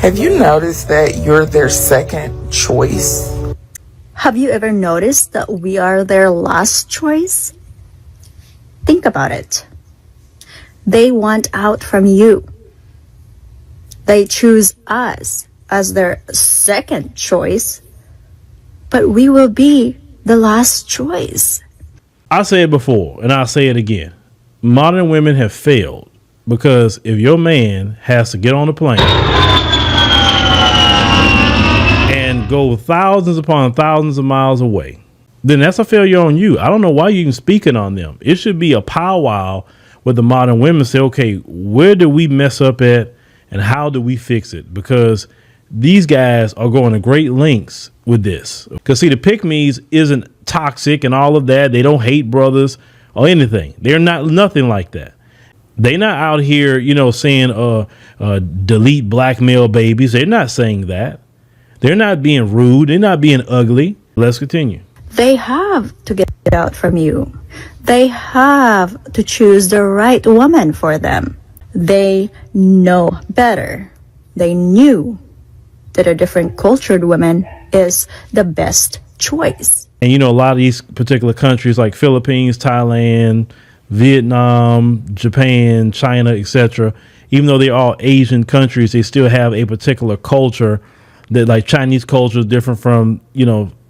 Have you noticed that you're their second choice? Have you ever noticed that we are their last choice? Think about it. They want out from you. They choose us as their second choice, but we will be the last choice. I said it before, and I'll say it again. Modern women have failed because if your man has to get on a plane and go thousands upon thousands of miles away, then that's a failure on you. I don't know why you're even speaking on them. It should be a powwow where the modern women say, okay, where do we mess up at and how do we fix it? Because these guys are going to great lengths with this. Because see, the pick-me's isn't toxic and all of that. They don't hate brothers or anything. They're not nothing like that. They're not out here, saying delete black male babies. They're not saying that. They're not being rude. They're not being ugly. Let's continue. They have to get out from you. They have to choose the right woman for them. They know better. They knew that a different cultured woman is the best choice. And a lot of these particular countries like Philippines, Thailand, Vietnam, Japan, China, etc., even though they're all Asian countries, they still have a particular culture that, like, Chinese culture is different from,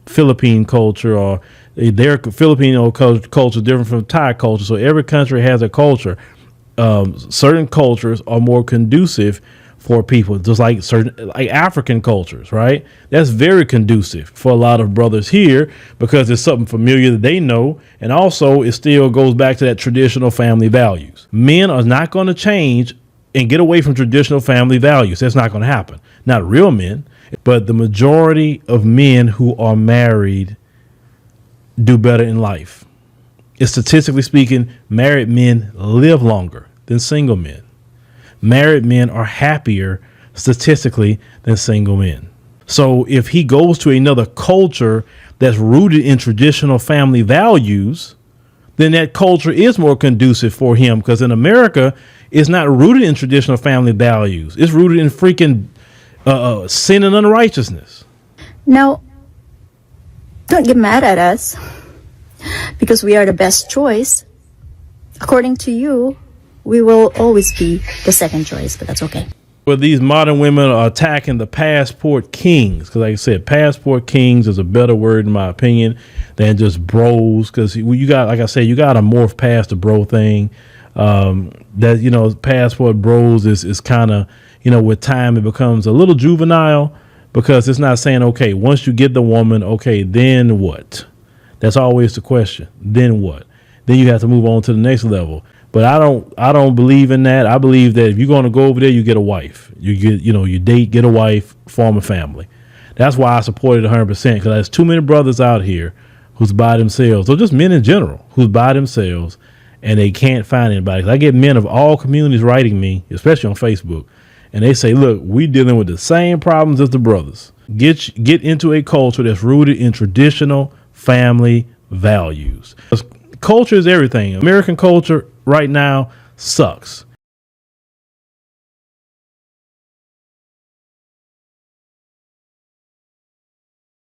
Philippine culture, or their Filipino culture different from Thai culture. So every country has a culture. Certain cultures are more conducive for people, just like African cultures, right? That's very conducive for a lot of brothers here because it's something familiar that they know. And also it still goes back to that traditional family values. Men are not going to change and get away from traditional family values. That's not going to happen. Not real men, but the majority of men who are married do better in life. Statistically speaking, married men live longer than single men. Married men are happier statistically than single men. So if he goes to another culture that's rooted in traditional family values, then that culture is more conducive for him, because in America, it's not rooted in traditional family values. It's rooted in freaking sin and unrighteousness. Now, don't get mad at us because we are the best choice. According to you, we will always be the second choice, but that's okay. But these modern women are attacking the passport kings, because like I said, passport kings is a better word in my opinion than just bros, because you got, like I said, you got to morph past the bro thing. Passport bros is kind of, with time it becomes a little juvenile, because it's not saying, okay, once you get the woman, okay, then what? That's always the question. Then what? Then you have to move on to the next level. But I don't believe in that. I believe that if you're going to go over there, you get a wife. You date, get a wife, form a family. That's why I support it 100%, because there's too many brothers out here who's by themselves, or just men in general who's by themselves, and they can't find anybody. 'Cause I get men of all communities writing me, especially on Facebook, and they say, look, we dealing with the same problems as the brothers. Get into a culture that's rooted in traditional family values. Culture is everything. American culture right now sucks.